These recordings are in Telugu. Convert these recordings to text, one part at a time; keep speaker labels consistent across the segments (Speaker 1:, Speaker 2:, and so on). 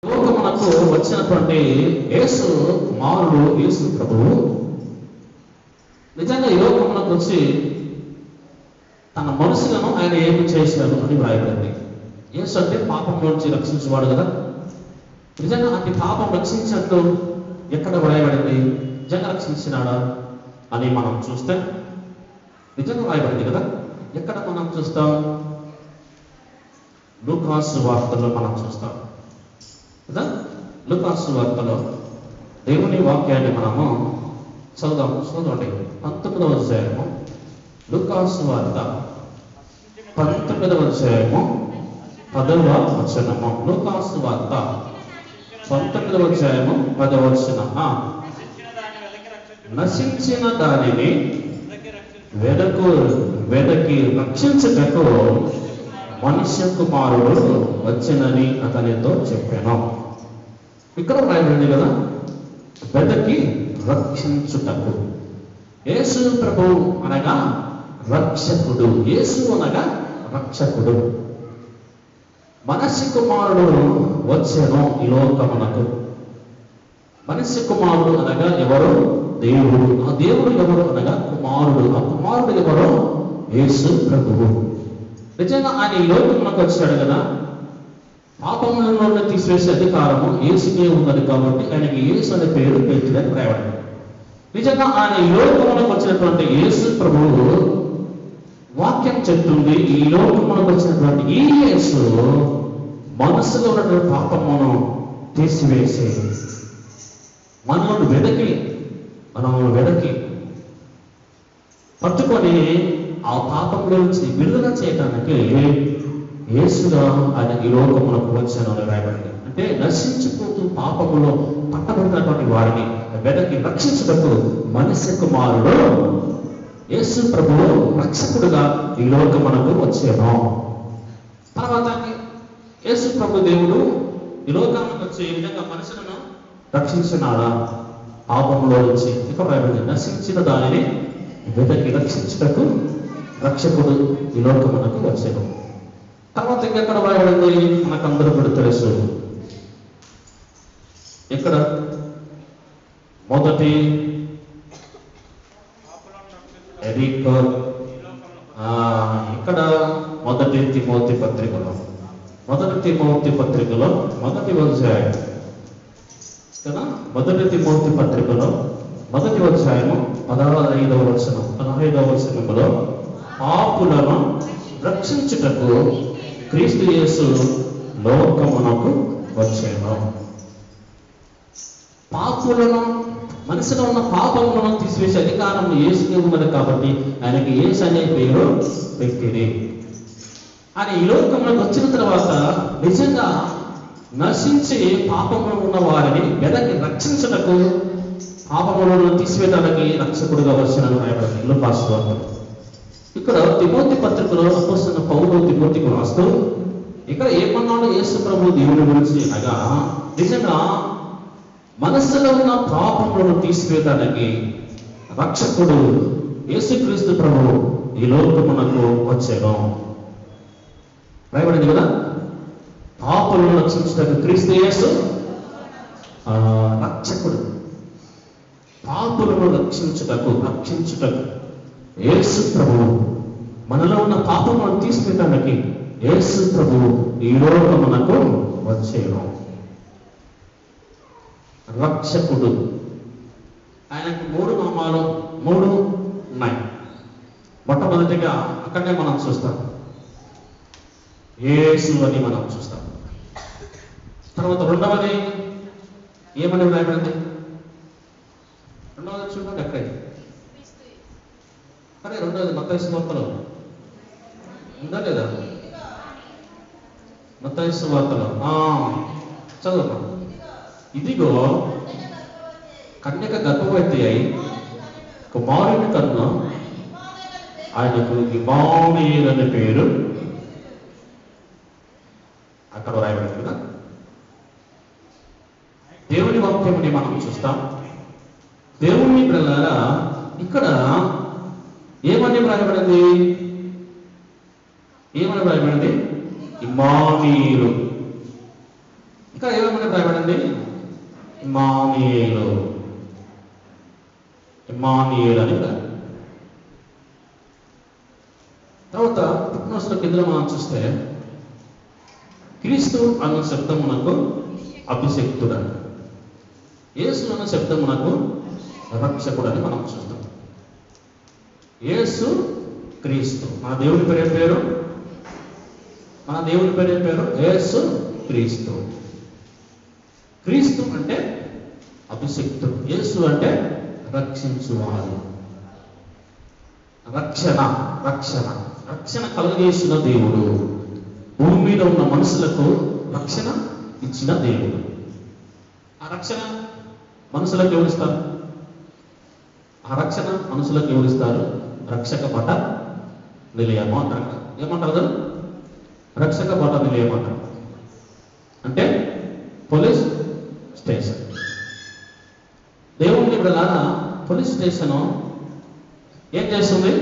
Speaker 1: లోకమునకు వచ్చినటువంటి యేసు కుమారుడు, యేసు ప్రభువు నిజంగా ఈ లోకమునకు వచ్చి తన మనుషులను ఆయన ఏమి చేశాడు అని వ్రాయబడింది. యేసు అంటే పాపం నుంచి రక్షించేవాడు కదా. నిజంగా అంటే పాపం రక్షించినట్టు ఎక్కడ వ్రాయబడింది? నిజంగా రక్షించినాడా అని మనం చూస్తే నిజంగా వ్రాయబడింది కదా. ఎక్కడ మనం చూస్తాం? లూకాసు వార్తలో మనం చూస్తాం కదా. లూకాసు వార్తలో దేవుని వాక్యాన్ని మనము చదవండి. 19వ అధ్యాయము, లూకాసు వార్త 19వ అధ్యాయము 10వ వచనము. లూకాసు వార్త 19వ అధ్యాయము 10వ వచనం. నశించిన దానిని వెదకి రక్షించుటకు మనుష్య కుమారుడు వచ్చినని అతనితో చెప్పాను. ఇక్కడ రాయబడింది కదా, వెదకి రక్షించుటకు. యేసు ప్రభు అనగా రక్షకుడు. యేసు అనగా రక్షకుడు. మనుష్య కుమారుడు వచ్చెను ఈ లోకమునకు. మనుష్య కుమారుడు అనగా ఎవరు? దేవుడు. ఆ దేవుడు ఎవరు అనగా కుమారుడు. ఆ కుమారుడు ఎవరు? యేసు ప్రభువు. నిజంగా ఆయన ఈ లోకమునకు వచ్చాడు కదా. పాపములను తీసివేసే అధికారము యేసుకే ఉన్నది కాబట్టి ఆయనకి యేసు అనే పేరు పెట్టిదని రాయబడింది. నిజంగా ఆయన ఈ లోకమునకు వచ్చినటువంటి యేసు ప్రభువు వాక్యం చెప్తుంది, ఈ లోకమునకు వచ్చినటువంటి ఈ యేసు మనసులో ఉన్నటువంటి పాపమును తీసివేసి మనల్ని వెదకి పట్టుకొని ఆ పాపంలో నుంచి విడుదల చేయడానికి యేసుగా ఆయన ఈ లోకమునకు వచ్చాను అని రాయబడింది. అంటే నశించిపోతూ పాపములో పట్టబడినటువంటి వారిని వెదకి రక్షించుటకు మనుష్య కుమారుడు యేసు ప్రభువు రక్షకుడుగా ఈ లోకమునకు వచ్చాను. తర్వాత యేసు ప్రభు దేవుడు ఈ లోకానికి వచ్చి ఈ విధంగా మనుషులను రక్షించినాడా? పాపంలో నుంచి ఇక్కడ రాయబడింది, నశించిన దానిని వెదకి రక్షించుటకు రక్షకుడు ఈ లోకమునకు వచ్చాను. తర్వాత ఇంకెక్కడ రాయబడింది? మనకందరూ కూడా తెలుసు. ఇక్కడ మొదటి ఇక్కడ మొదటి తిమోతి పత్రికలో మొదటి అధ్యాయం కదా. మొదటి తిమోతి పత్రికలో మొదటి అధ్యాయము 15వ వచనంలో పాపులను రక్షించుటకు క్రీస్తు యేసు లోకమునకు వచ్చాను. పాపులను, మనసులో ఉన్న పాపములను తీసివేసే అధికారం యేసుకే ఉన్నది కాబట్టి ఆయనకి యేసు అనే పేరు పెట్టింది. ఆయన ఈ లోకంలోకి వచ్చిన తర్వాత నిజంగా నశించి పాపములు ఉన్న వారిని వెదకి రక్షించుటకు, పాపములను తీసివేయడానికి రక్షకుడుగా వచ్చినని రాయబడింది లూకాసు వార్తలో. ఇక్కడ తిమోతి పత్రికలో అపోస్తలుడైన పౌలు తిమోతికి రాస్తూ ఇక్కడ ఏమన్నాడు యేసు ప్రభు దేవుని గురించి అనగా, నిజంగా మనస్సులో ఉన్న పాపములను తీసివేయడానికి రక్షకుడు యేసుక్రీస్తు ప్రభు ఈ లోకమునకు వచ్చాను రాయబడింది కదా. పాపములను రక్షించడానికి క్రీస్తు యేసు రక్షకుడు. పాపులను రక్షించుటకు యేసు ప్రభువు, మనలో ఉన్న పాపములను తీసివేయడానికి యేసు ప్రభువు ఈ లోకమునకు వచ్చేను. రక్షకుడు. ఆయనకు 3 నామాలు 3 ఉన్నాయి. మొట్టమొదటిగా అక్కడనే మనం చూస్తాం, యేసు అని మనం చూస్తాం. తర్వాత రెండవది ఏమని రాయబడింది? రెండవది చూడండి అక్కడే. అరే రెండవది మత్తయి సువార్తలో ఉందా లేదా? మత్తయి సువార్తలో చదువు. ఇదిగో కన్యక గర్భవతి అయి కుమారుని కన్నా ఆయనకు ఇమ్మానుయేలు అనే పేరు అక్కడ రాయబడింది కదా. దేవుని వాక్యముని మనం చూస్తాం. దేవుని పిల్లలారా ఇక్కడ ఏమని రాయబడింది? ఇమ్మానుయేలు. ఇంకా ఏమని రాయబడింది? ఇమ్మానుయేలు, ఇమ్మానుయేలు అని రాయాలి. తర్వాత పుట్టినరోజుల కింద మనం చూస్తే క్రీస్తు అన్న శబ్దమునకు అభిషేక్తుడని, యేసు అన్న శబ్దమునకు రక్షకుడని మనం చూస్తాం. యేసు క్రీస్తు, మన దేవుని పేరు పేరు మన దేవుని పేరు పేరు యేసు క్రీస్తు. క్రీస్తు అంటే అభిషేక్తుడు, యేసు అంటే రక్షించువాడు. రక్షణ రక్షణ రక్షణ కలుగజేసిన దేవుడు, భూమి మీద ఉన్న మనుషులకు రక్షణ ఇచ్చిన దేవుడు. ఆ రక్షణ మనుషులకు ఎవరిస్తారు? ఆ రక్షణ మనుషులకు ఎవరిస్తారు? రక్షక భట నిలయము అంటారు. ఏమంటారు కదా? రక్షక భట నిలయం అంటారు. అంటే పోలీస్ స్టేషన్. దేవుని ప్రధాన పోలీస్ స్టేషన్ ఏం చేస్తుంది?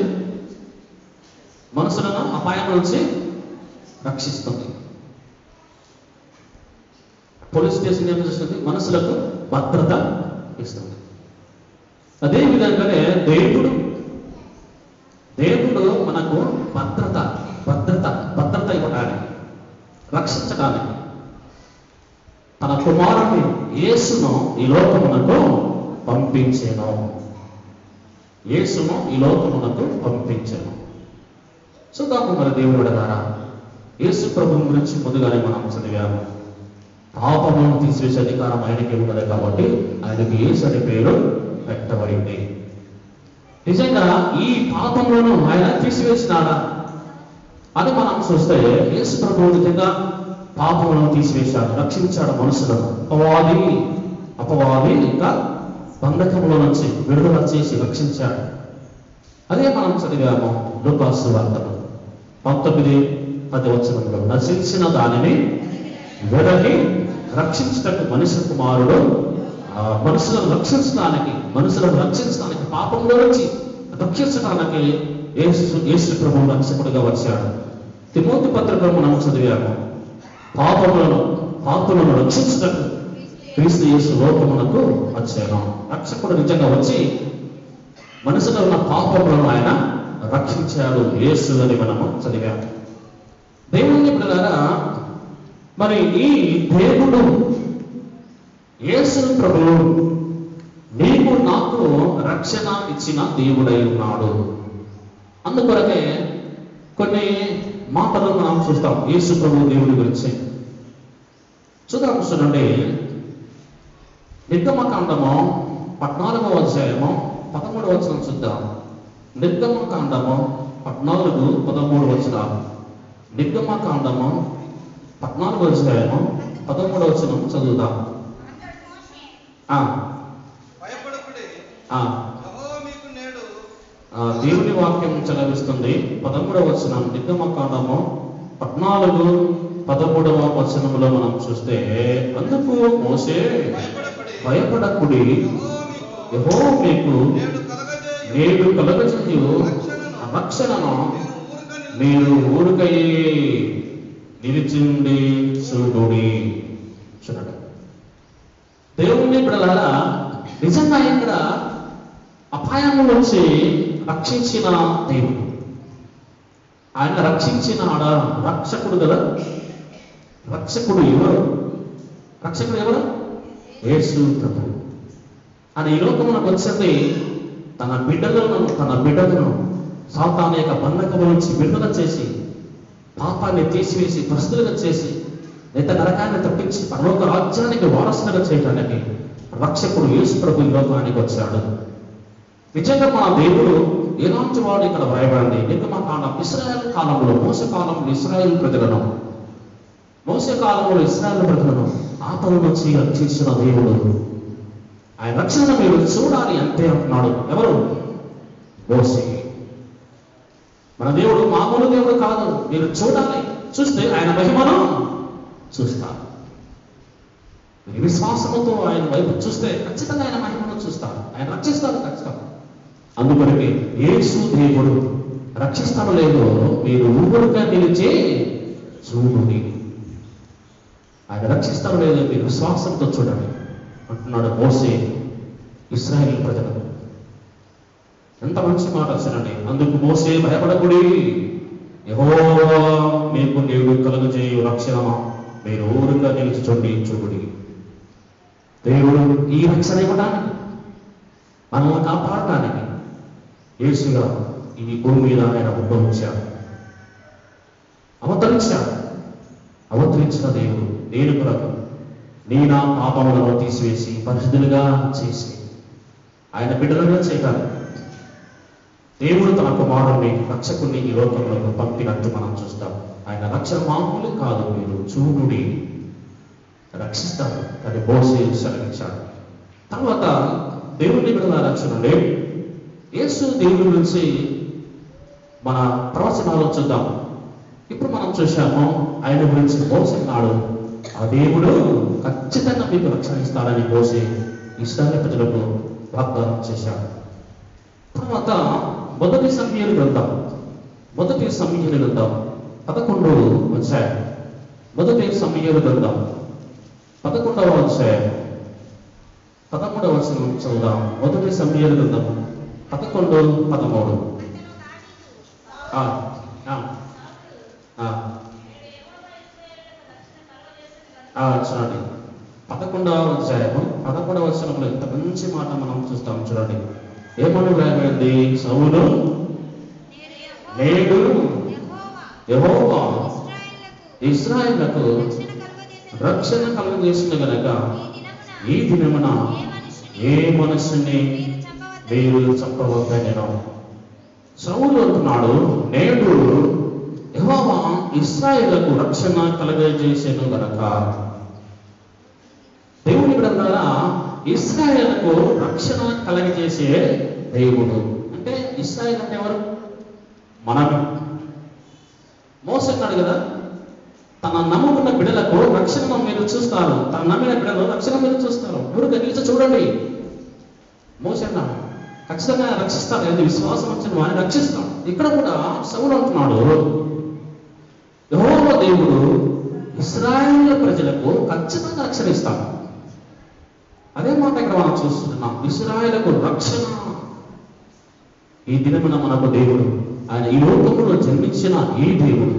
Speaker 1: మనుషులను అపాయం నుంచి రక్షిస్తుంది. పోలీస్ స్టేషన్ ఏం చేస్తుంది? మనుషులకు భద్రత ఇస్తుంది. అదే విధంగానే దేవుడు మనకు భద్రత ఇవ్వడానికి, రక్షించడానికి తన కుమారుని యేసును ఈ లోకమునకు పంపించెను. యేసును ఈ లోకమునకు పంపించెను. చూద్దాము మరి దేవుడు ద్వారా యేసు ప్రభువు గురించి ముందుగానే మనం చదివాము. పాపమును తీసివేసే అధికారం ఆయనకి ఉన్నది కాబట్టి ఆయనకి యేసు అనే పేరు పెట్టబడింది. నిజంగా ఈ పాపములను ఆయన తీసివేసినాడా అని మనం చూస్తే యేసు ప్రభువు నిజంగా పాపములను తీసివేశాడు, రక్షించాడు మనుషులను. అపవాది ఇంకా బంధకముల నుంచి విడుదల చేసి రక్షించాడు. అదే మనం చదివాము లూకా సువార్తలో 19:10 నశించిన దానిని వెదకి రక్షించటకు మనిషి కుమారుడు మనుషులను రక్షించడానికి పాపంలో నుంచి రక్షించడానికి యేసు ప్రభువు రక్షకుడిగా వచ్చాడు. తిమోతి పత్రిక మనం చదివాము. పాపులను రక్షించటకు క్రీస్తు యేసు లోకమునకు వచ్చాను. రక్షకుడు నిజంగా వచ్చి మనసులో ఉన్న పాపములను ఆయన రక్షించాడు యేసు అని మనము చదివాము. దేవుని పిల్లలారా, మరి ఈ దేవుడు యేసు ప్రభువు నీకు నాకు రక్షణ ఇచ్చిన దేవుడై ఉన్నాడు. అందుకొరకే కొన్ని మాటలు మనం చూస్తాం యేసు ప్రభు దేవుడి గురించి. చూద్దాం, చూడండి. నిర్గమకాండము 14:13 చూద్దాం. నిర్గమకాండము 14:13. నిర్గమకాండము 14:13 చదువుదాం. దేవుని వాక్యం చదివిస్తుంది. 13వ నిర్గమకాండము 14:13 మనం చూస్తే, అందుకు మోషే భయపడకుడి, యెహోవా మీకు నేడు కలుగజేయు రక్షణను మీరు ఊరికై నిలిచిండి చూడుడి. చూడండి, దేవుని బిడ్డలారా, నిజంగా ఇక్కడ అపాయం నుంచి రక్షించిన దేవుడు. ఆయన రక్షించిన రక్షకుడు కదా. రక్షకుడు ఎవరు? యేసు ప్రభువు. ఆయన ఈ లోకమునకు వచ్చింది తన బిడ్డలను సాతాను యొక్క బంధకము నుంచి విడుదల చేసి, పాపాన్ని తీసివేసి పరిస్థితులుగా చేసి, లేదా నరకాన్ని తప్పించి పరలోక రాజ్యానికి వారసులుగా చేయడానికి రక్షకుడు యేసు ప్రభు ఈ లోకానికి వచ్చాడు. నిజంగా మన దేవుడు ఎలాంటి వాడు ఇక్కడ వ్రాయబడింది. నిర్గమకాండం ఇశ్రాయేలు కాలంలో మోసే కాలంలో ఇశ్రాయేలు ప్రజలను ఆపద నుంచి రక్షించిన దేవుడు. ఆయన రక్షణ మీరు చూడాలి అంతే అంటున్నాడు. ఎవరు? మోసే. మన దేవుడు మామూలు దేవుడు కాదు, మీరు చూడాలి. చూస్తే ఆయన మహిమను చూస్తారు. మీరు విశ్వాసముతో ఆయన వైపు చూస్తే ఖచ్చితంగా ఆయన మహిమను చూస్తారు. ఆయన రక్షిస్తారు ఖచ్చితంగా. అందుకొరకే యేసు దేవుడు రక్షిస్తాడు లేదో మీరు ఊరుగా నిలిచి చూడుడి. ఆయన రక్షిస్తారో లేదో మీరు విశ్వాసంతో చూడండి అంటున్నాడు మోసే ఇశ్రాయేలు ప్రజలకు. ఎంత మంచి మాట అసలండి. అందుకు మోసే భయపడకుడి, యెహోవా మీకు నేడు కలుగజేయు రక్షణ మీరు ఊరుగా నిలిచిచొండి చూడుడి. దేవుడు ఈ రక్షణ ఇవ్వడానికి, మనల్ని కాపాడటానికి యేసుగా ఈ భూమి మీద ఆయన ఉద్భవించాడు, అవతరించిన దేవుడు దేని కొరకు? నీ నా పాపములను తీసివేసి పరిశుద్ధులుగా చేసి ఆయన బిడ్డలుగా చేయగలరు. దేవుడు తన కుమారుని రక్షకుని ఈ లోకంలో పంపినట్టు మనం చూస్తాం. ఆయన రక్షణ మామూలు కాదు, మీరు చూడుడి, రక్షిస్తారు అని మోసే సెలవించాడు. తర్వాత దేవుని బిడ్డల రక్షణండి యేసు దేవుడి గురించి మన ప్రవచనాలు చూద్దాం. ఇప్పుడు మనం చూశాము ఆయన గురించి మోసే నాడు ఆ దేవుడు ఖచ్చితంగా మీకు రక్షణ ఇస్తాడని మోసే ఇశ్రాయేలు ప్రజలకు వాగ్దానం చేశాడు. తర్వాత మొదటి సమూయేలు గ్రంథం 11వ అధ్యాయం, మొదటి సమూయేలు గ్రంథం 11వ అధ్యాయం 13వ వచనం చదువుదాం. మొదటి సమూయేలు గ్రంథం 11:13. చూడండి 11వ అధ్యాయము 11వ వచనంలో ఇంత మంచి మాట మనం చూస్తాం. చూడండి ఏమని రాయబడింది? సౌలు నేడు యెహోవా ఇశ్రాయేలుకు రక్షణ కలుగజేసిన గనక ఈ దినమున ఏ మనుషుని మీరు చంపవద్దనెను. సౌలు అంటున్నాడు, నేడు యెహోవా ఇశ్రాయేలుకు రక్షణ కలుగజేసెను గనక. దేవుని గ్రంథాల ఇశ్రాయేలుకు రక్షణ కలుగజేసే దేవుడు అంటే ఇశ్రాయేలు అంటే ఎవరు? మనమే. మోసే అన్నాడు కదా, తన నమ్ముకున్న బిడ్డలకు రక్షణ మీరు చూస్తారు, తన నమ్మిన బిడ్డలు రక్షణ మీరు చూస్తారు, ఊరుగా నిలిచి చూడండి. మోసే అన్నాడు ఖచ్చితంగా రక్షిస్తాడు, ఎందుకు విశ్వాసం వచ్చిన వారిని రక్షిస్తాం. ఇక్కడ కూడా సౌలు అంటున్నాడు, యెహోవా దేవుడు ఇశ్రాయేలు ప్రజలకు ఖచ్చితంగా రక్షణ ఇస్తాడు. అదే మాట ఇక్కడ మనం చూస్తున్నాం, ఇశ్రాయేలుకు రక్షణ. ఈ దినమున మనకు దేవుడు, ఆయన ఈ లోకంలో జన్మించిన ఈ దేవుడు,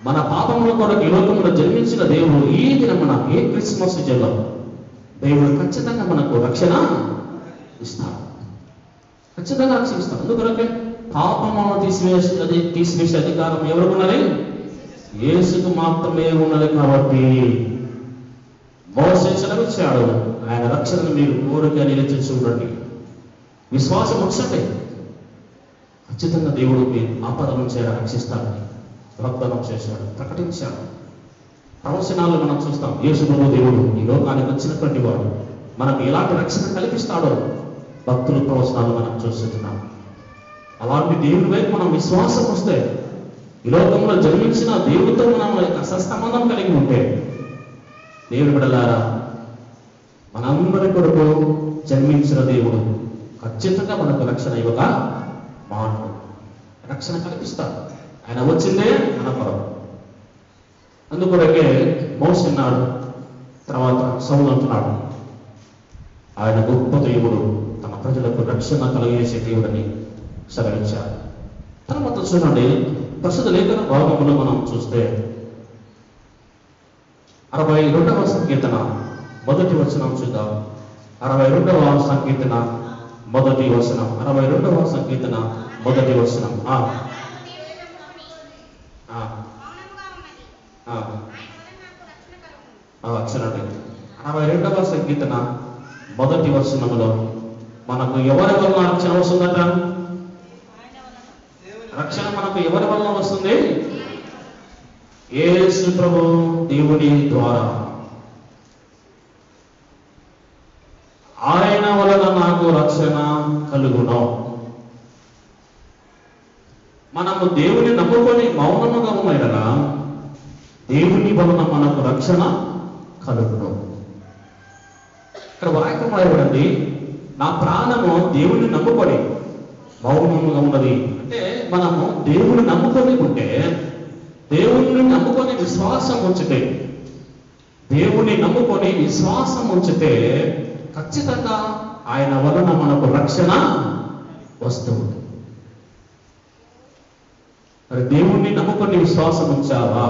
Speaker 1: మన పాపముల కొరకు ఈ లోకంలో జన్మించిన దేవుడు ఈ దినమున ఏ క్రిస్మస్ సీజన్లో దేవుడు ఖచ్చితంగా మనకు రక్షణ ఇస్తాడు, ఖచ్చితంగా రక్షిస్తాడు. అందుకొరకే పాపమును తీసివేసే అధికారం ఎవరికి ఉన్నది? యేసుకు మాత్రమే ఉన్నది. కాబట్టి మోసే సెలవిచ్చాడు, ఆయన రక్షణను మీరు ఊరికే నిలిచి చూడండి, విశ్వాసం ఉంచండి, ఖచ్చితంగా దేవుడు మీ ఆపద నుంచి రక్షిస్తాడని వాగ్దానం చేశాడు, ప్రకటించాడు. ప్రవచనాలు మనం చూస్తాం. యేసు ప్రభు దేవుడు ఈ లోకానికి వచ్చినటువంటి వాడు మనకు ఎలాంటి రక్షణ కల్పిస్తాడో భక్తుల ప్రవచనాలు మనం చూస్తున్నాం. అలాంటి దేవుడి వైపు మనం విశ్వాసం వస్తే, ఈ లోకంలో జన్మించిన దేవుడితో మనం సత్సంబంధం కలిగి ఉంటే, దేవుని బిడ్డలారా మనందరి కొరకు జన్మించిన దేవుడు ఖచ్చితంగా మనకు రక్షణ ఇవ్వక మానడు, రక్షణ కల్పిస్తాడు. ఆయన వచ్చిందే మన కొరకు. అందుకొరకే మోసే అన్నాడు, తర్వాత సౌలు అంటున్నాడు, ఆయన గొప్ప దేవుడు, తన ప్రజలకు రక్షణ కలిగేసే దేవుడని సెలవించారు. తర్వాత చూడండి ప్రస్తుత లేఖన భాగంలో మనం చూస్తే 62వ సంకీర్తన మొదటి వచనం చూద్దాం. 62వ సంకీర్తన మొదటి వచనం. 62వ సంకీర్తన మొదటి వచనం. చూడండి 62వ సంకీర్తన మొదటి వచనంలో మనకు ఎవరి వలన రక్షణ వస్తుందట? రక్షణ మనకు ఎవరి వలన వస్తుంది? యేసు ప్రభు దేవుని ద్వారా. ఆయన వలన నాకు రక్షణ కలుగును. మనము దేవుని నమ్ముకొని మౌనముగా ఉన్నలా దేవుని వలన మనకు రక్షణ కలుగును. ఇక్కడ వాక్యం రాయబడింది, నా ప్రాణము దేవుని నమ్ముకొని మౌనముగా ఉన్నది. అంటే మనము దేవుని నమ్ముకొని ఉంటే దేవుణ్ణి నమ్ముకొని విశ్వాసం ఉంచితే, దేవుణ్ణి నమ్ముకొని విశ్వాసం ఉంచితే ఖచ్చితంగా ఆయన వలన మనకు రక్షణ వస్తుంది. మరి దేవుణ్ణి నమ్ముకొని విశ్వాసం ఉంచావా?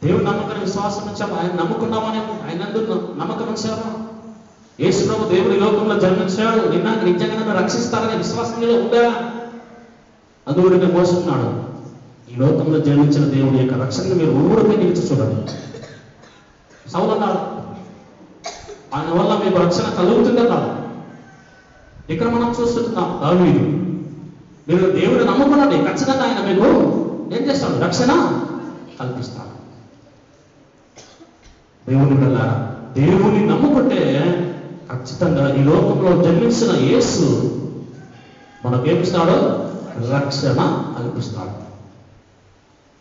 Speaker 1: దేవుని నమ్మకం విశ్వాసం ఉంచావా? ఆయన నమ్ముకున్నామని ఆయన నమ్మకం ఉంచావా? యేసు ప్రభు దేవుడి లోకంలో జన్మించాడు, నిజంగా నన్ను రక్షిస్తారనే విశ్వాసం నీలో ఉందా? అందువల్ల మోసన్నాడు, ఈ లోకంలో జన్మించిన దేవుడి యొక్క రక్షణను మీరు ఊరికే నిలిచి చూడండి. సౌలు అన్నాడు, ఆయన వల్ల మీకు రక్షణ కలుగుతుందన్నాడు. ఇక్కడ మనం చూస్తున్నాం దావీదు, మీరు దేవుడిని నమ్ముకున్నాడు, ఖచ్చితంగా ఆయన మీకు ఏం చేస్తాడు? రక్షణ కల్పిస్తాడు. దేవుని వల్ల దేవుని నమ్ముకుంటే ఖచ్చితంగా ఈ లోకంలో జన్మించిన యేసు మనకేమిస్తాడు? రక్షణ కల్పిస్తాడు.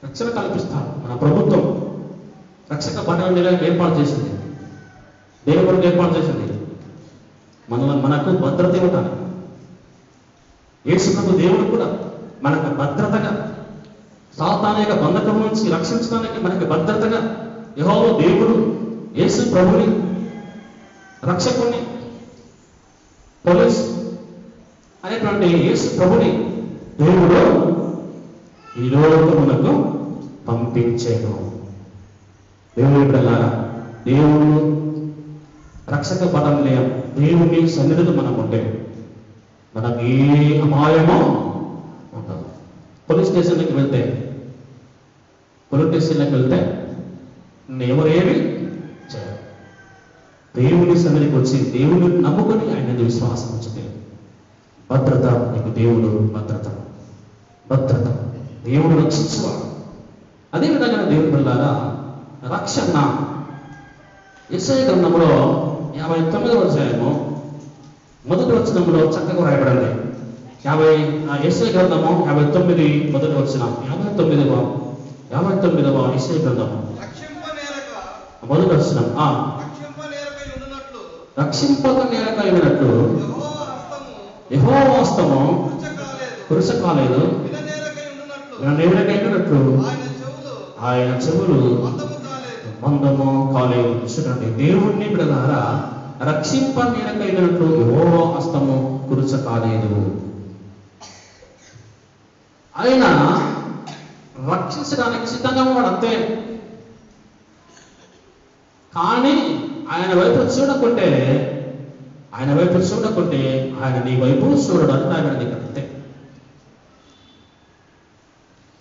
Speaker 1: రక్షణ కల్పిస్తాడు. మన ప్రభుత్వం రక్షక భటన ఏర్పాటు చేసింది. దేని కొరకు ఏర్పాటు చేసింది? మనకు భద్రత ఇవ్వటాలి. యేసు ప్రభు దేవుడు కూడా మనకు భద్రతగా, సాతాను యొక్క బంధకం నుంచి రక్షించడానికి మనకి భద్రతగా యెహోవా దేవుడు యేసు ప్రభుని రక్షకుని, పోలీస్ అనేటువంటి యేసు ప్రభుని దేవుడు ఈ లోకమునకు పంపించాడు. దేవుని బిడ్డలారా, దేవుడు రక్షక పదంలో దేవుని సన్నిధిలో మనం ఉంటే మనకు ఏ అపాయమో ఉండదు. పోలీస్ స్టేషన్కి వెళ్తే ఎవరేమి చేయరు. దేవుని సన్నిధికి వచ్చి దేవుని నమ్ముకొని ఆయన విశ్వాసం ఉంచితే భద్రత, నీకు దేవుడు భద్రత. దేవుడు రక్షించువాడు. అదేవిధంగా దేవుని పిల్లలారా, రక్షణ యెషయా గ్రంథంలో 59వ అధ్యాయము మొదటి వచనంలో చక్కగా రాయబడింది. యెషయా గ్రంథము 59 మొదటి వచనం, 59వ యెషయా గ్రంథము మొదటి వచనం, రక్షింపక నేరకై ఉన్నట్లు యెహోవా హస్తము కురుస కాలేదు, నేరకై ఉన్నట్లు ఆయన చెవులు మందము కాలేదు. చూడండి, దేవుణ్ణి బిడ్డలారా, రక్షింప నేరకైనట్లు యెహోవా హస్తము కురుచ కాలేదు. ఆయన రక్షించడానికి సిద్ధంగా ఉన్నాడు అంతే. కానీ ఆయన వైపు చూడకుంటే ఆయన నీ వైపు చూడడానికి ఆయన నీకు అంతే.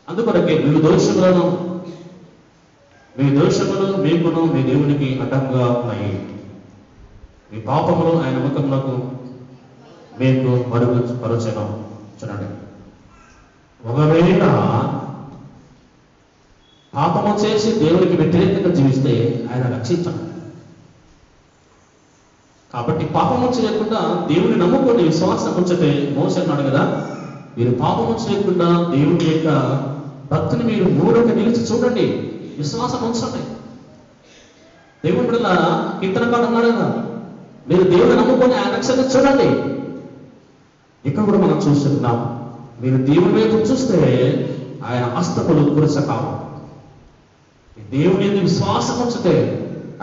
Speaker 1: అందుకొరకే మీ దోషములు మీకును మీ దేవునికి అడ్డంగా ఉన్నాయి. మీ పాపములు ఆయన ముఖములకు మీకు మరుగుపరచెను. చూడండి, ఒకవేళ పాపము చేసి దేవునికి వ్యతిరేకంగా జీవిస్తే ఆయన రక్షించడు. కాబట్టి పాపము చేయకుండా దేవుని నమ్ముకొని విశ్వాసం ఉంచితే, మోసే అన్నాడు కదా, మీరు పాపము చేయకుండా దేవుని యొక్క భక్తిని మీరు మూడొక నిలిచి చూడండి, విశ్వాసం ఉంచండి. దేవుని బిడ్డలారా, కీర్తనకారుడు అన్నాడు కదా, మీరు దేవుని నమ్ముకొని ఆయన రక్షణ చూడండి. ఇక్కడ కూడా మనం చూస్తున్నాం, మీరు దేవుని వైపు చూస్తే ఆయన హస్తములు కురచకావు. దేవుని ఎందుకు విశ్వాసం ఉంచితే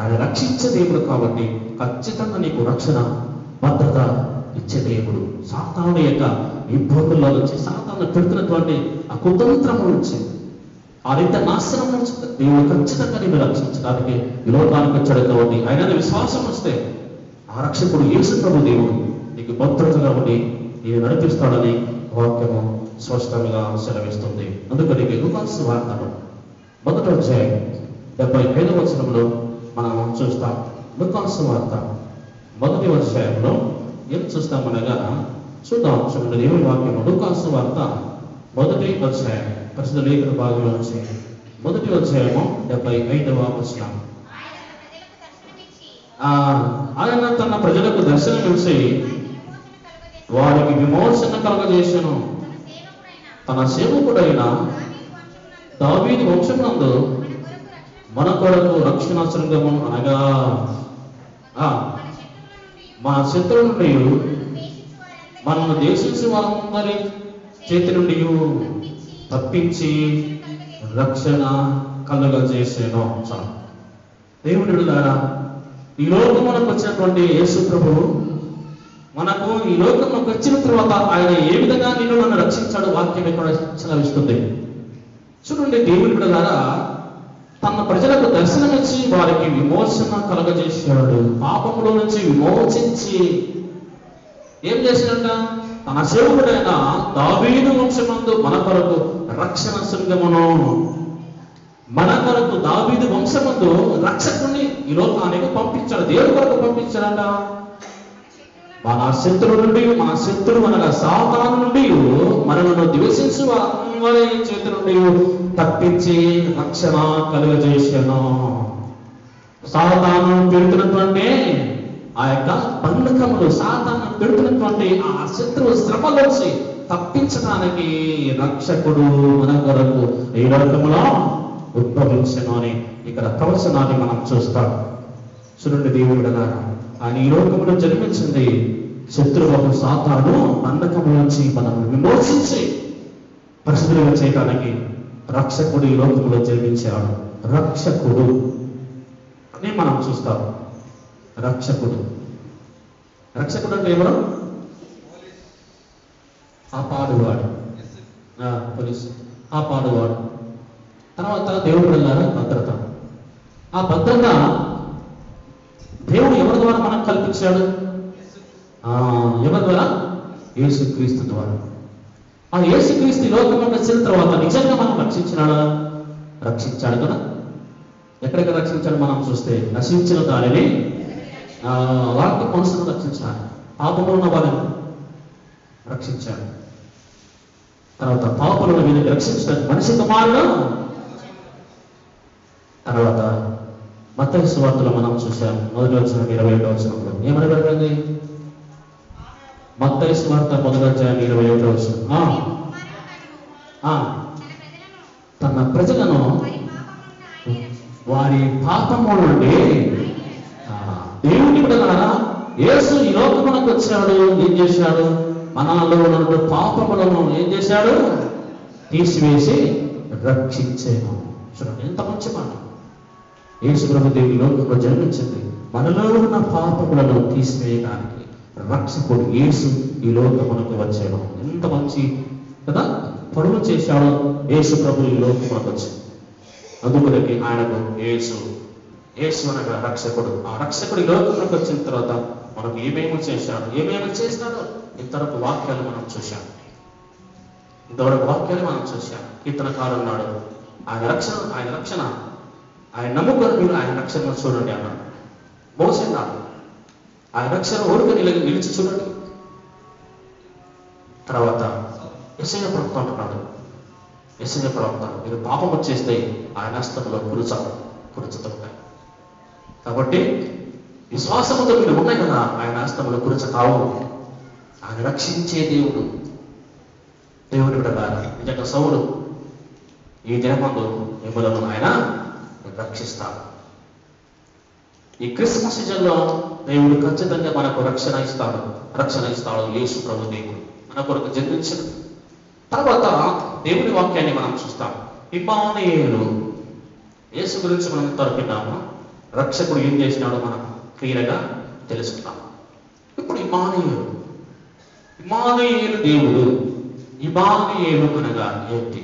Speaker 1: ఆయన రక్షించే దేవుడు కాబట్టి ఖచ్చితంగా నీకు రక్షణ భద్రత ఇచ్చే దేవుడు. సాతాను యొక్క ఇబ్బందుల్లో నుంచి, సాతాను పెడుతున్నటువంటి ఆ కుతంత్రము నుంచి, ఆ రీత నాశనం నుంచి దేవుడు ఖచ్చితంగా నేను రక్షించడానికి ఈ లోకానికి వచ్చాడు కాబట్టి ఆయన విశ్వాసం వస్తే ఆ రక్షకుడు యేసు ప్రభు దేవుడు నీకు భద్రతగా ఉండి నేను నడిపిస్తాడని వాక్యము స్పష్టంగా సెలవిస్తుంది. అందుకని లూకాసు సువార్తను మొదటి అధ్యాయం 75వ వచనంలో మనం చూస్తాం. లూకాసు సువార్త మొదటి అధ్యాయంలో ఏం చూస్తామనగా చూడండి, దేవుని వాక్యము లూకాసు సువార్త మొదటి అధ్యాయం పరిశుద్ధ లేఖన భాగంలో నుంచి మొదటి అధ్యాయము 75వ వచనం. ఆయన తన ప్రజలకు దర్శనమిచ్చి వారికి విమోచన కలుగజేసెను. తన సేవకుడైన దావీదు వంశమునందు మన కొరకు రక్షణ శృంగము అనగా మన శత్రువుల నుండి మనల్ని దేశించి వారందరి చేతి నుండి తప్పించి రక్షణ కలుగజేసేను. చాలు. దేవుని బిడ్డలారా, ఈ లోకమునకు వచ్చినటువంటి యేసు ప్రభువు మనకు ఈ లోకంలోకి వచ్చిన తర్వాత ఆయన ఏ విధంగా నిన్ను నన్ను రక్షించాడు వాక్యం ఇక్కడ సెలవిస్తుంది. చూడండి, దేవుని బిడ్డలారా, తన ప్రజలకు దర్శనమిచ్చి వారికి విమోచన కలగజేశాడు. పాపములో నుంచి విమోచించి ఏం చేశాడంట? తన సేవకుడైన దావీదు వంశమందు మన కొరకు రక్షణ శృంగమును, మన కొరకు దావీదు వంశమందు రక్షకుని ఈ లోకానికి పంపించాడు. దేవుడి కొరకు పంపించాడంట. మన శత్రువు నుండి, మన శత్రువు అనగా సాతాను నుండి, మనలను ద్వేషించు వారి చేతి నుండి తప్పించి రక్షణ కలుగజేశాను. సాతాను పెడుతున్నటువంటి ఆ యొక్క బంధకములు, సాతాను పెడుతున్నటువంటి ఆ శత్రువు శ్రమలోంచి తప్పించడానికి రక్షకుడు మన కొరకు ఈ లోకంలో ఉద్భవించను అని ఇక్కడ ప్రవచనాన్ని మనం చూస్తాం. చూడండి దేవుడు కదా, ఆయన ఈ లోకంలో జన్మించింది శత్రువు సాతాను బంధకము నుంచి మనం విమోచించి పరిశుద్ధులుగా చేయడానికి రక్షకుడు ఈ లోకంలో జన్మించాడు. రక్షకుడు అని మనం చూస్తాం. రక్షకుడు అంటే ఎవరు? కాపాడువాడు, పోలీసు కాపాడువాడు. తర్వాత దేవుడు వెళ్ళారు భద్రత. ఆ భద్రత దేవుడు ఎవరి ద్వారా మనకు కల్పించాడు? ఎవరి ద్వారా? యేసుక్రీస్తు ద్వారా. ఆ యేసుక్రీస్తు లోకంలోకి వచ్చిన తర్వాత నిజంగా మనం రక్షించినాడా? రక్షించాడు కదా. ఎక్కడెక్కడ రక్షించాడు మనం చూస్తే, నశించిన దానిని అలాంటి మనుషులను రక్షించాడు. పాపములు ఉన్న వాళ్ళని రక్షించాడు. తర్వాత పాపములను వీళ్ళని రక్షించడానికి మనిషి కుమారుడు. తర్వాత మత్తయి సువార్తలో మనం చూసాం, మొదటి వచనం 21వ వచనంలో ఏమని జరిగింది? మత్తయి సువార్త మొదటి అధ్యాయం 21వ వచనం, తన ప్రజలను వారి పాపము నుండి. దేవుని బిడ్డలారా, యేసు ఈ లోకమునకు వచ్చాడు. ఏం చేశాడు? మనలో ఉన్న పాపములను ఏం చేశాడు? తీసివేసి రక్షించేను. చూడండి ఎంత మంచి మాట. యేసు ప్రభు దేవుని లోకంలో జన్మించింది మనలో ఉన్న పాపములను తీసివేయడానికి. రక్షకుడు యేసు ఈ లోకమునకు వచ్చాడు. ఎంత మంచి కదా పనులు చేశాడు యేసు ప్రభు ఈ లోకమునకు వచ్చి. అందుకొరకి ఆయనకు యేసు అనగా రక్షకుడు. ఆ రక్షకుడు ఈ లోకంలోకి వచ్చిన తర్వాత మనకు ఏమేమి చేశాడు, ఏమేమి చేస్తాడో ఇంతవరకు వాక్యాలు మనం చూశాం. ఇంతవరకు వాక్యాలు మనం చూశాం. కీర్తనకారుడు అన్నాడు, ఆయన రక్షణ ఆయన నమ్ముకొని మీరు ఆయన రక్షణ చూడండి అన్నాడు. మోసే అన్నాడు, ఆయన రక్షణ ఊరికి నిలిచి చూడండి. తర్వాత యెషయా ప్రవక్త అంటున్నాడు, యెషయా ప్రవక్త, మీరు పాపం వచ్చేస్తే ఆయన హస్తంలో కురుచుతుంటాయి. కాబట్టి విశ్వాసముతో మీరు ఉన్నాయి కదా, ఆయన హస్తంలో కురుచ కావు. ఆయన రక్షించే దేవుని బిడ్డలారా, నిజంగా సౌలు ఈ దినమందు మిమ్మలను ఆయన రక్షిస్తాడు. ఈ క్రిస్మస్ సీజన్లో దేవుడు ఖచ్చితంగా మనకు రక్షణ ఇస్తాడు. యేసు ప్రభు దేవుడు మన కొరకు జన్మించడు. తర్వాత దేవుని వాక్యాన్ని మనం చూస్తాం. ఇమ్మానుయేలు, యేసు గురించి మనం ఇంతవరకు విన్నాము. రక్షకుడు ఏం చేసినాడో మనం క్లియర్గా తెలుసుకున్నాం. ఇప్పుడు ఇమ్మానుయేలు దేవుడు. ఇమ్మానుయేలు అనగా ఏంటి?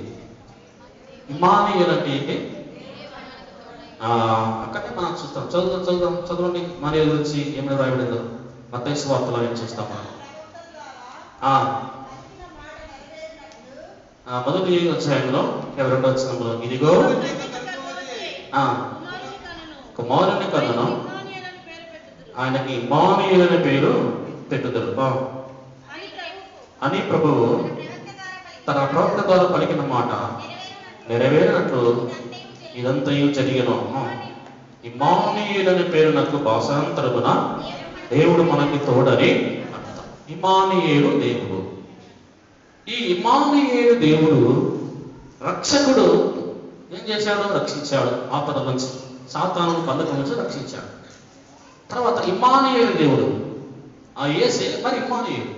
Speaker 1: ఇమ్మానుయేలు అంటే ఏంటి? అక్కడనే మనం చూస్తాం. చదవండి ఇమ్మానుయేలు గురించి ఏమైనా రాయబడిందో మత్తయి సువార్తలో ఏం చూస్తాం మనం. మొదటి అధ్యాయంలో 22వ వచనంలో, ఇదిగో కుమారుని కన్నును ఆయనకి ఇమ్మానుయేలు అనే పేరు పెట్టుదరు అని ప్రభువు తన ప్రవక్త ద్వారా పలికిన మాట నెరవేరినట్లు ఇదంతయు జరిగను. ఇమ్మానుయేలు అనే పేరు నాకు భాషాంతరమున దేవుడు మనకి తోడని అర్థం. ఇమ్మానుయేలు దేవుడు. ఈ ఇమ్మానుయేలు దేవుడు రక్షకుడు ఏం చేశాడు? రక్షించాడు. ఆపద నుంచి, సాతాను బంధకం నుంచి రక్షించాడు. తర్వాత ఇమ్మానుయేలు దేవుడు, ఆ యేసే మరి ఇమ్మానుయేలు.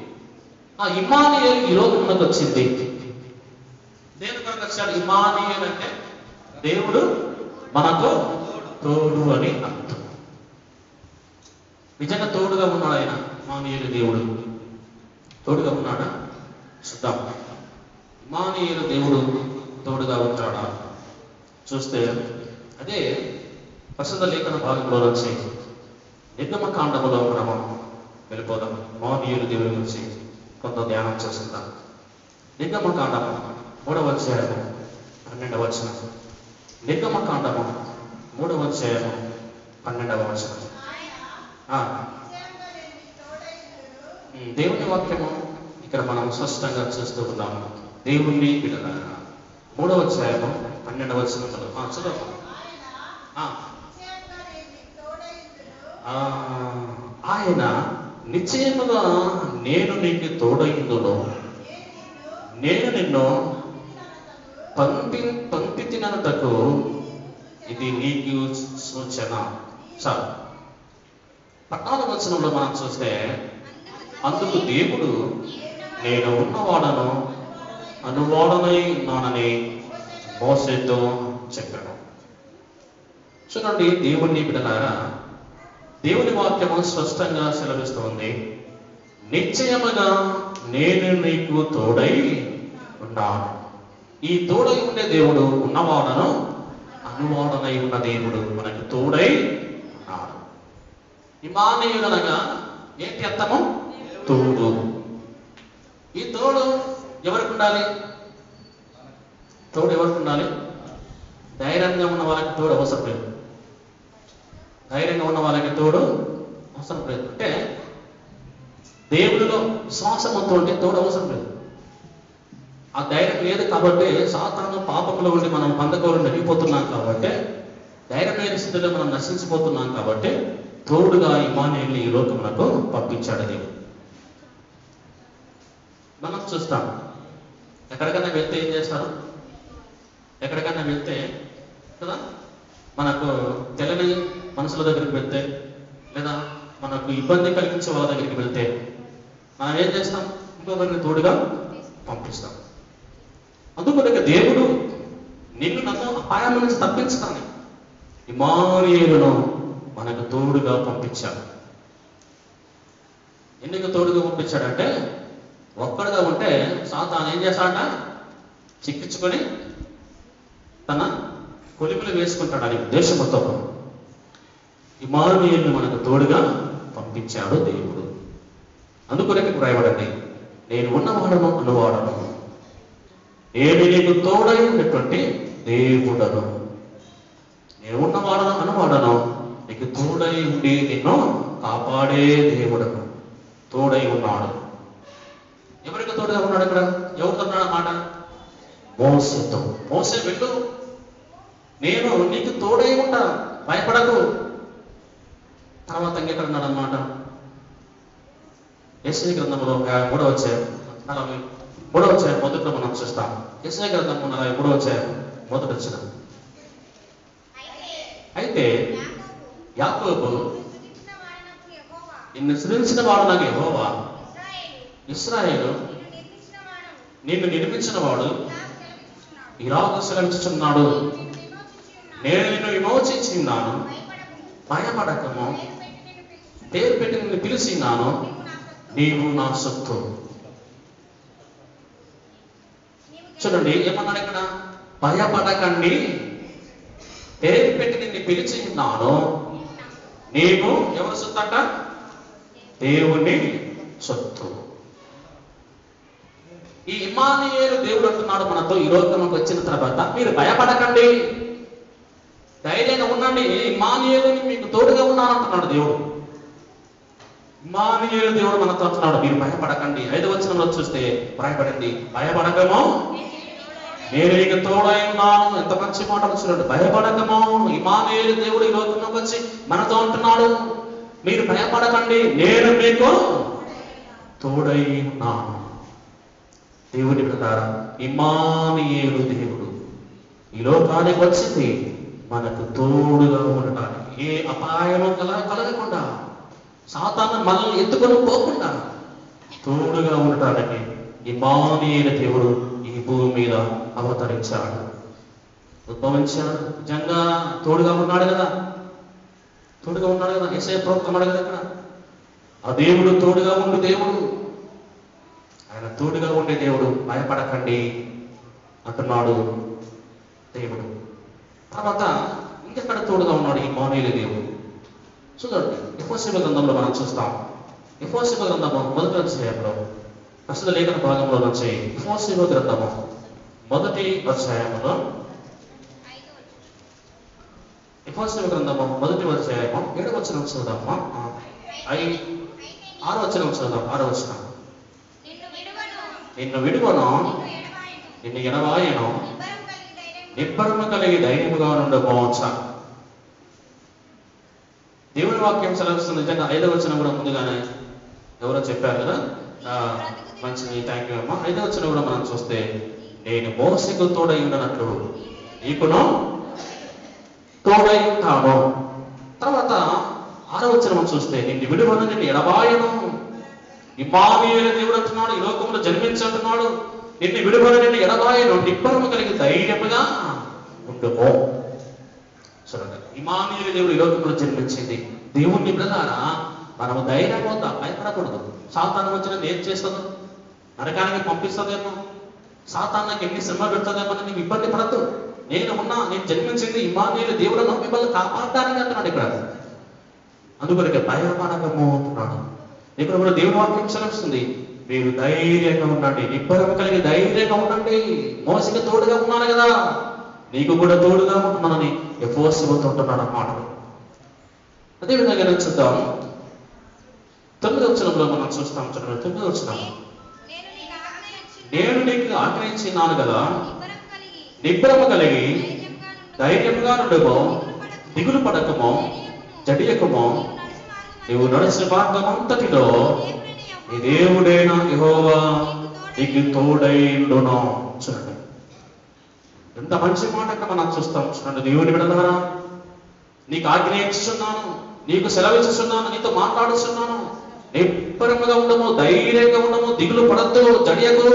Speaker 1: ఆ ఇమ్మానుయేలు ఈ లోకంలోకి వచ్చింది దేని కొరకు వచ్చాడు? ఇమానుయేలు అంటే దేవుడు మనకు తోడు అని అర్థం. నిజంగా తోడుగా ఉన్నాడు ఆయన. ఇమానుయేలు దేవుడు తోడుగా ఉన్నాడా? చూద్దాం. ఇమానుయేలు దేవుడు తోడుగా ఉంటాడా చూస్తే అదే పరిశుద్ధ లేఖన భాగంలో వచ్చి నిర్గమకాండములో మనము వెళ్ళిపోదాం. ఇమానుయేలు దేవుడి గురించి కొంత ధ్యానం చేస్తుందాం. నిర్గమకాండము 3వ అధ్యాయము 12వ వచనం. నిర్గమకాండము 3వ అధ్యాయము 12వ వచనం. దేవుని వాక్యము ఇక్కడ మనం స్పష్టంగా చూస్తూ ఉన్నాము. దేవుణ్ణి బిడ్డలారా 3వ అధ్యాయము 12వ వచనంలో చదువు. ఆయన నిశ్చయముగా నేను నీకు తోడైందును, నేను నిన్ను పంపితినటకు ఇది నీకు సూచన. చాలు. 14వ వచనంలో మనం చూస్తే అందుకు దేవుడు నేను ఉన్నవాడను అనువాడనై ఉన్నానని మోసేతో చెప్పాను. చూడండి, దేవుని బిడ్డలారా, దేవుని వాక్యము స్పష్టంగా సెలవిస్తుంది. నిశ్చయముగా నేను నీకు తోడై ఉన్నాను. ఈ తోడై ఉండే దేవుడు ఉన్నవాడను అనువాడనై ఉన్న దేవుడు మనకు తోడై ఉన్నాడు. ఇమానుయేలనగా ఏంటి అర్థము? తోడు. ఈ తోడు ఎవరికి ఉండాలి? తోడు ఎవరికి ఉండాలి? ధైర్యంగా ఉన్న వాళ్ళకి తోడు అవసరం లేదు. ధైర్యంగా ఉన్న వాళ్ళకి తోడు అవసరం లేదు. అంటే దేవుడిలో విశ్వాసంతో ఉంటే తోడు అవసరం లేదు. ఆ ధైర్యం లేదు కాబట్టి సాతాను పాపంలో ఉండి మనం బంధకోలు నలిగిపోతున్నాం కాబట్టి, ధైర్యం లేని స్థితిలో మనం నశించిపోతున్నాం కాబట్టి తోడుగా ఇమానుయేలుని ఈ లోకమునకు పంపించాడు దేవుడు. మనం చూస్తాం, ఎక్కడికైనా వెళ్తే ఏం చేస్తారు? ఎక్కడికైనా వెళ్తే కదా మనకు తెలియని మనుషుల దగ్గరికి వెళ్తే, లేదా మనకు ఇబ్బంది కలిగించే వాళ్ళ దగ్గరికి వెళ్తే మనం ఏం చేస్తాం? ఇంకొకరిని తోడుగా పంపిస్తాం. అందుకొరకు దేవుడు నిన్ను నన్ను అపాయం నుంచి తప్పించడానికి ఇమానుయేలును మనకు తోడుగా పంపించాడు. ఎందుకు తోడుగా పంపించాడంటే, ఒక్కడుగా ఉంటే సాతాను ఏం చేస్తాడంట? చిక్కించుకొని తన కొలిపులు వేసుకుంటాడు అని ఉద్దేశంతో ఇమానుయేలును మనకు తోడుగా పంపించాడు దేవుడు. అందుకొరకు వ్రాయబడండి, నేను ఉన్నవాడను అనువాడను, నేను నీకు తోడై ఉన్నటువంటి దేవుడను. నేను ఉన్నవాడను అనువాడను, నీకు తోడై ఉండి నిన్ను కాపాడే దేవుడను. తోడై ఉన్నాడు. ఎవరికి తోడుగా ఉన్నాడు? ఇక్కడ ఎవరితో ఉన్నాడు అన్నమాట? మోసేతో. మోసే వెళ్ళు, నేను నీకు తోడై ఉంటా, భయపడకు. తర్వాత ఇంకెక్కడ ఉన్నాడు అన్నమాట? యెషయా గ్రంథంలో 3వ అధ్యాయం 43వ అధ్యాయం మొదట్లో మనం చూస్తాం. యెషయా గ్రంథం 43వ అధ్యాయం మొదటి వచనం. అయితే యాకోబు నిన్ను సృజించిన వాడు నాకు యెహోవా, ఇశ్రాయేలు నిన్ను నిర్మించిన వాడు ఇలాగ సెలవిస్తున్నాడు, నేను నిన్ను విమోచించి ఉన్నాను, భయపడకము, పేరు పెట్టి నిన్ను పిలిచినాను, నీవు నా సొత్తు. చూడండి, ఏమన్నాడు ఇక్కడ? భయపడకండి, పేరు పెట్టి నిన్ను పిలిచి ఉన్నాను, నీవు ఎవరు సొత్తు అంట? దేవుని సొత్తు. ఈ ఇమానుయేలు దేవుడు అంటున్నాడు మనతో ఈ లోకంలోకి వచ్చిన తర్వాత, మీరు భయపడకండి, ధైర్యంగా ఉండండి, ఇమానుయేలుని మీకు తోడుగా ఉన్నానంటున్నాడు దేవుడు. ఇమానుయేలు దేవుడు మనతో అంటున్నాడు, మీరు భయపడకండి. 5వ వచనంలో చూస్తే భయపడండి, భయపడకము, నేను నీకు తోడై ఉన్నాను. ఎంత మంచి మాట వచ్చినట్టు, భయపడకము. ఇమానుయేలు దేవుడు ఈ లోకంలోకి వచ్చి మనతో అంటున్నాడు, మీరు భయపడకండి, నేను మీకు తోడై ఉన్నాను. దేవుడి ప్రకార ఇమానుయేలు దేవుడు ఈ లోకానికి వచ్చింది మనకు తోడుగా ఉండటానికి, ఏ అపాయము కలగకుండా, సాతాను మనల్ని ఎత్తుకొని పోకుండా తోడుగా ఉండటానికి ఇమానుయేలు దేవుడు ఈ భూమి మీద అవతరించాడు, ఉద్భవించాడు. నిజంగా తోడుగా ఉన్నాడు కదా, తోడుగా ఉన్నాడు కదా. యేసయ్య ప్రవక్తన్నాడు కదా ఇక్కడ, ఆ దేవుడు తోడుగా ఉండు దేవుడు, ఆయన తోడుగా ఉండే దేవుడు, భయపడకండి అంటున్నాడు దేవుడు. తర్వాత ఇంకెక్కడ తోడుగా ఉన్నాడు ఈ మానవుల దేవుడు? చూడండి, ఎఫెసీయుల గ్రంథంలో మనం చూస్తాం. ఎఫెసీయుల గ్రంథము 1వ అధ్యాయంలో ప్రస్తుత లేఖన భాగంలో నుంచి ఎఫెసీయుల గ్రంథము 1వ అధ్యాయంలో, ఎఫెసీయుల గ్రంథము 1వ అధ్యాయము 7వ వచనం చూద్దామా? 6వ వచనం చూద్దాం. 6వ వచనం, నిన్ను విడువను, నిన్ను ఎడబాయను, నిబ్బరము కలిగి ధైర్యముగా ఉండబోచ. దేవుని వాక్యం సెలవుస్తుంది. నిజంగా 5వ వచనం కూడా ముందుగానే ఎవరో చెప్పారు కదా, మంచిది, థ్యాంక్ యూ అమ్మా. 5వ వచనం కూడా మనం చూస్తే, నేను మోసకు తోడై ఉండనట్లు నీకును తోడై ఉంటాను. తర్వాత 6వ వచనం చూస్తే, నిన్ను విడువను, నిన్ను ఎడబాయను. ఇమ్మానుయేలు దేవుడు అంటున్నాడు, ఈ లోకంలో జన్మించంటున్నాడు. నిన్ను విడువను, నిన్ను ఎడబాయను, నిబ్బరము కలిగి ధైర్యముగా ఉండుము. చూడండి, ఇమ్మానుయేలు దేవుడు ఈ లోకంలో జన్మించింది. దేవుణ్ణి బిడ్డలారా మనము ధైర్యంగా ఉందాం, భయపడకూడదు. సాతాను వచ్చిన ఏం చేస్తుందో, నరకానికి పంపిస్తుందేమో, సాతాను నాకు ఎన్ని శ్రమ పెడుతుందేమో, నీకు ఇబ్బంది పడద్దు. నేను ఉన్నా, నేను జన్మించింది ఇమ్మానుయేలు దేవుడును మిమ్మల్ని కాపాడడానికి అంటున్నాడు ఇక్కడ. అందుకొరకే భయపడకము అంటున్నాడు. ఇక్కడ కూడా దేవుని వాక్యం సెలవుస్తుంది, మీరు ధైర్యంగా ఉండండి, నిబ్బరం కలిగి ధైర్యంగా ఉండండి. మోసకి తోడుగా ఉన్నాను కదా, నీకు కూడా తోడుగా ఉంటున్నానని ఎఫెసీయులతో ఉంటున్నాడు అన్నమాట. అదేవిధంగా చూద్దాం, 9వ వచనంలో మనం చూస్తాం. చూడండి, 9వ వచనం, నేను నీకు ఆజ్ఞయించినాను కదా, నిబ్బరము కలిగి ధైర్యంగా నుండుము, దిగులు పడకము, జడియకము. నీవు నడిచిన మార్గం అంతటిలో నీ దేవుడైన యెహోవా నీకు తోడైండును. చూడండి, ఎంత మంచి మాట మనం చూస్తాం. చూడండి, దేవుని బిడ్డలారా, నీకు ఆజ్ఞయించుచున్నాను, నీకు సెలవిస్తున్నాను, నీతో మాట్లాడుతున్నాను. నిబ్బరముగా ఉండము, ధైర్యంగా ఉండము, దిగులు పడద్దు, జడియకు.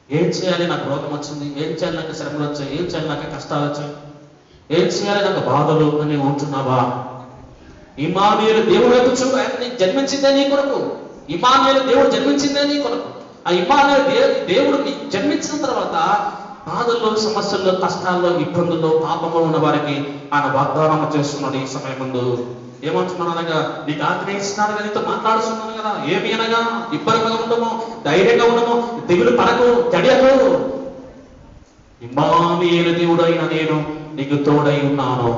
Speaker 1: ఏం చేయాలి, నాకు రోగం వచ్చింది, ఏం చేయాలి, నాకు శ్రమలు వచ్చాయి, ఏం చేయాలి, నాకు కష్టాలు వచ్చాయి, ఏం చేయాలి, నాకు బాధలు అని ఉంటున్నావా? ఇమ్మానుయేలు దేవుడు వైపు చూడు, ఆయన నీకు జన్మించిందే నీ కొరకు. ఇమ్మానుయేలు దేవుడు జన్మించిందే నీ కొరకు. ఆ ఇమ్మానుయేలు దేవుడు జన్మించిన తర్వాత బాధల్లో, సమస్యల్లో, కష్టాల్లో, ఇబ్బందుల్లో, పాపంలో ఉన్న వారికి ఆయన వాగ్దానం చేస్తున్నాడు. ఈ సమయం ముందు ఏమంటున్నాను అనగా, నీకు ఆజ్ఞయిస్తున్నాను కదా, నీతో మాట్లాడుతున్నాను కదా, ఏమి అనగా ఇబ్బరంగా ఉండము, ధైర్యంగా ఉండము, దిగులు పడకు, జడియకు. ఇమ్మానుయేలు దేవుడు అయిన నేను నీకు తోడై ఉన్నాను.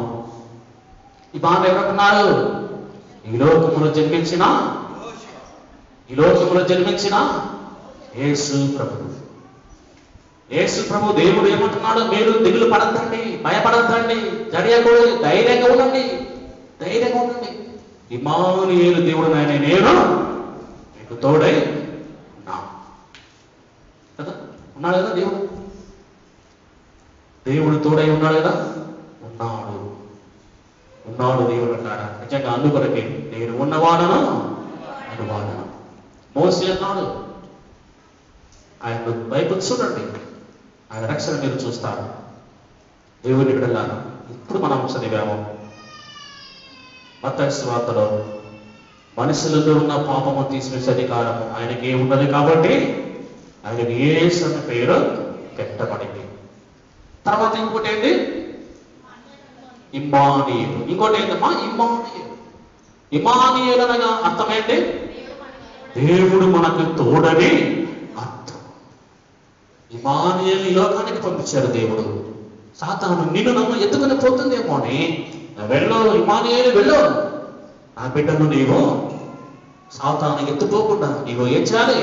Speaker 1: ఈ మాట ఎవరన్నారు? ఈ లోకములో జన్మించిన యేసు ప్రభు. యేసు ప్రభు దేవుడు ఏమంటున్నాడు? మీరు దిగులు పడద్దండి, భయపడద్దండి, జడియకూడదు, ధైర్యంగా ఉండండి, ధైర్యంగా ఉండండి. ఇమ్మానుయేలు దేవుడు నాయన నేను మీకు తోడై ఉన్నా కదా. ఉన్నాడు కదా దేవుడు తోడై ఉన్నాడు కదా, ఉన్నాడు దేవుడు అన్నాడు. నిజంగా అందుకొరకే నేను ఉన్నవాడను అనువాడను. మోసే అన్నాడు, ఆయన వైపు చూడండి, ఆయన రక్షణ మీరు చూస్తారు. దేవుని బిడ్డలారా, ఇప్పుడు మనం చదివాము మత్తయి సువార్తలో, మనుషులలో ఉన్న పాపము తీసివేసే అధికారము ఆయనకి ఉన్నది కాబట్టి ఆయనకి యేసు అనే పేరు పెట్టబడింది. తర్వాత ఇంకోటి ఏంటి? ఇమ్మానుయేలు. ఇంకోటి ఏంటమ్మా? ఇమ్మానుయేలు అనగా అర్థం ఏంటి? దేవుడు మనకు తోడని అర్థం. ఇమ్మానుయేలు ఈ లోకానికి పంపించాడు దేవుడు. సాతాను నిన్ను నన్ను ఎత్తుకుని పోతుందేమో అని, వెళ్ళు ఇమ్మానుయేలు వెళ్ళు, నా బిడ్డను నీవు సాతాను ఎత్తుపోకుండా నీవు ఏం చేయాలి?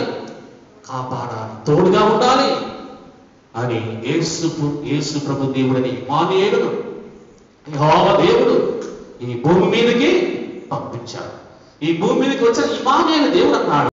Speaker 1: కాపాడాలి, తోడుగా ఉండాలి అని యేసు ప్రభు దేవుడని ఇమ్మానుయేలును యెహోవా దేవుడు ఈ భూమి మీదకి పంపించాడు. ఈ భూమి మీదకి వచ్చిన ఇమ్మానుయేలు దేవుడు అన్నాడు.